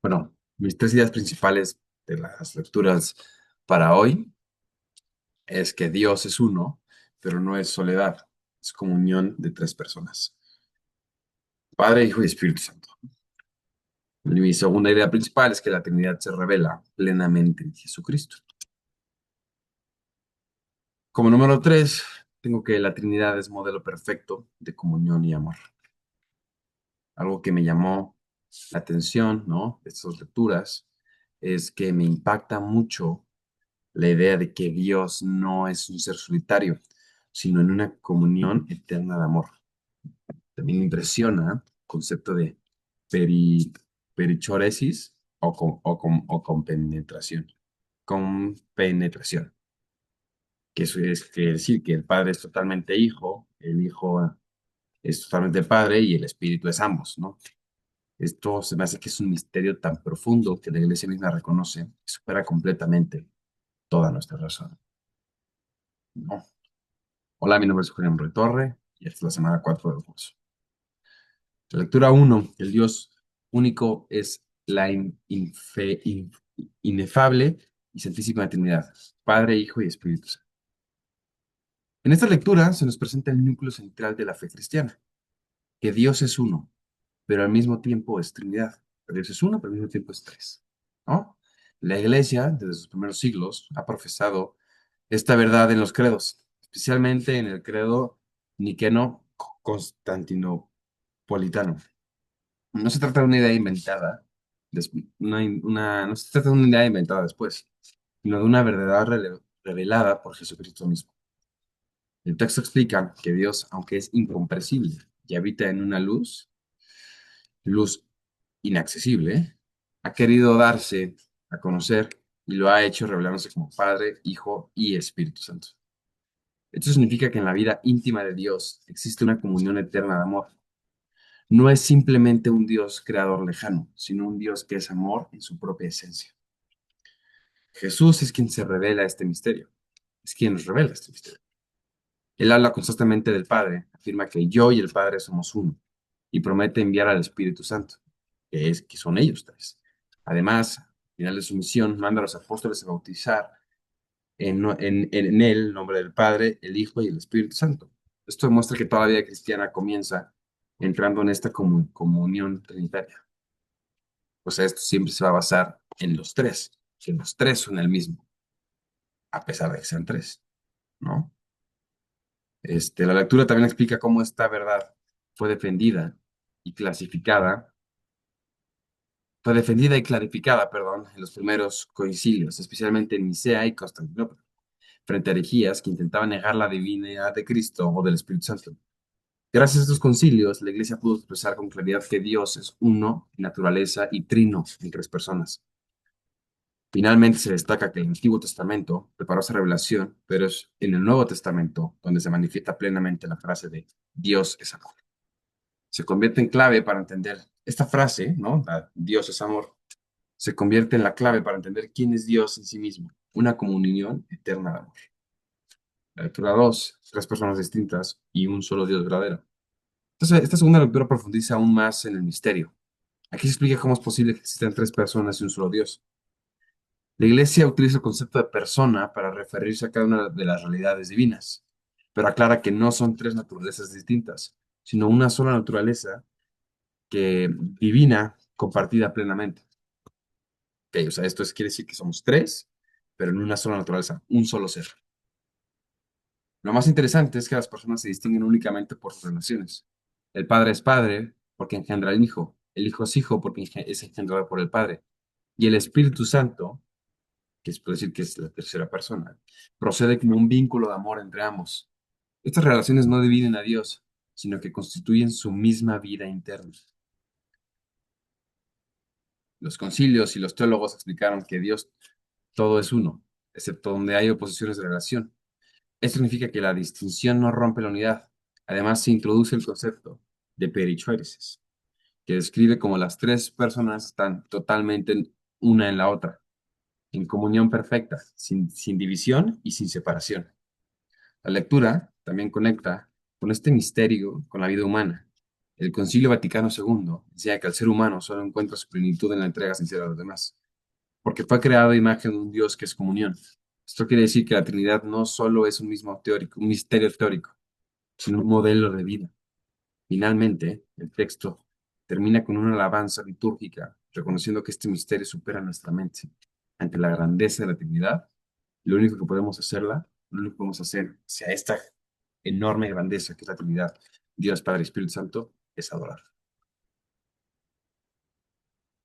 Bueno, mis tres ideas principales de las lecturas para hoy es que Dios es uno, pero no es soledad, es comunión de tres personas, Padre, Hijo y Espíritu Santo. Y mi segunda idea principal es que la Trinidad se revela plenamente en Jesucristo. Como número tres, tengo que la Trinidad es modelo perfecto de comunión y amor. Algo que me llamó la atención, ¿no? De estas lecturas es que me impacta mucho la idea de que Dios no es un ser solitario, sino en una comunión eterna de amor. También me impresiona el concepto de peri, perichoresis o compenetración. Compenetración, que eso es que decir que el Padre es totalmente Hijo, el Hijo es totalmente Padre y el Espíritu es ambos, ¿no? Esto se me hace que es un misterio tan profundo que la Iglesia misma reconoce, que supera completamente toda nuestra razón, ¿no? Hola, mi nombre es Julián Retorre y esta es la semana 4 del curso. La lectura uno: el Dios único es la inefable y santísima Trinidad, Padre, Hijo y Espíritu Santo. En esta lectura se nos presenta el núcleo central de la fe cristiana, que Dios es uno, pero al mismo tiempo es Trinidad. Dios es uno, pero al mismo tiempo es tres, ¿no? La Iglesia, desde sus primeros siglos, ha profesado esta verdad en los credos, especialmente en el credo niqueno-constantinopolitano. No se trata de una idea inventada, no se trata de una idea inventada después, sino de una verdad revelada por Jesucristo mismo. El texto explica que Dios, aunque es incomprensible y habita en una luz inaccesible, ha querido darse a conocer y lo ha hecho revelándose como Padre, Hijo y Espíritu Santo. Esto significa que en la vida íntima de Dios existe una comunión eterna de amor. No es simplemente un Dios creador lejano, sino un Dios que es amor en su propia esencia. Jesús es quien se revela este misterio, es quien nos revela este misterio. Él habla constantemente del Padre, afirma que yo y el Padre somos uno, y promete enviar al Espíritu Santo, que son ellos tres. Además, al final de su misión, manda a los apóstoles a bautizar en él, el nombre del Padre, el Hijo y el Espíritu Santo. Esto demuestra que toda la vida cristiana comienza entrando en esta comunión trinitaria. O sea, esto siempre se va a basar en los tres, que los tres son el mismo, a pesar de que sean tres, ¿no? La lectura también explica cómo esta verdad fue defendida y clasificada, fue defendida y clarificada, perdón, en los primeros concilios, especialmente en Nicea y Constantinopla, frente a herejías que intentaban negar la divinidad de Cristo o del Espíritu Santo. Gracias a estos concilios, la Iglesia pudo expresar con claridad que Dios es uno en naturaleza y trino en tres personas. Finalmente se destaca que el Antiguo Testamento preparó esa revelación, pero es en el Nuevo Testamento donde se manifiesta plenamente la frase de Dios es amor. Se convierte en clave para entender esta frase, ¿no? Dios es amor, se convierte en la clave para entender quién es Dios en sí mismo, una comunión eterna de amor. La lectura 2: tres personas distintas y un solo Dios verdadero. Entonces, esta segunda lectura profundiza aún más en el misterio. Aquí se explica cómo es posible que existan tres personas y un solo Dios. La Iglesia utiliza el concepto de persona para referirse a cada una de las realidades divinas, pero aclara que no son tres naturalezas distintas, sino una sola naturaleza que divina compartida plenamente. Ok, o sea, quiere decir que somos tres, pero en una sola naturaleza, un solo ser. Lo más interesante es que las personas se distinguen únicamente por sus relaciones. El Padre es Padre porque engendra al Hijo, el Hijo es Hijo porque es engendrado por el Padre, y el Espíritu Santo, que es puede decir que es la tercera persona, procede como un vínculo de amor entre ambos. Estas relaciones no dividen a Dios, sino que constituyen su misma vida interna. Los concilios y los teólogos explicaron que Dios todo es uno, excepto donde hay oposiciones de relación. Esto significa que la distinción no rompe la unidad. Además, se introduce el concepto de perichoresis, que describe cómo las tres personas están totalmente una en la otra, en comunión perfecta, sin división y sin separación. La lectura también conecta con este misterio con la vida humana. El Concilio Vaticano II decía que el ser humano solo encuentra su plenitud en la entrega sincera a los demás, porque fue creado a imagen de un Dios que es comunión. Esto quiere decir que la Trinidad no solo es un mismo teórico, un misterio teórico, sino un modelo de vida. Finalmente, el texto termina con una alabanza litúrgica, reconociendo que este misterio supera nuestra mente. Ante la grandeza de la Trinidad, lo único que podemos hacerla, lo único que podemos hacer hacia esta enorme grandeza que es la Trinidad, Dios Padre y Espíritu Santo, es adorar.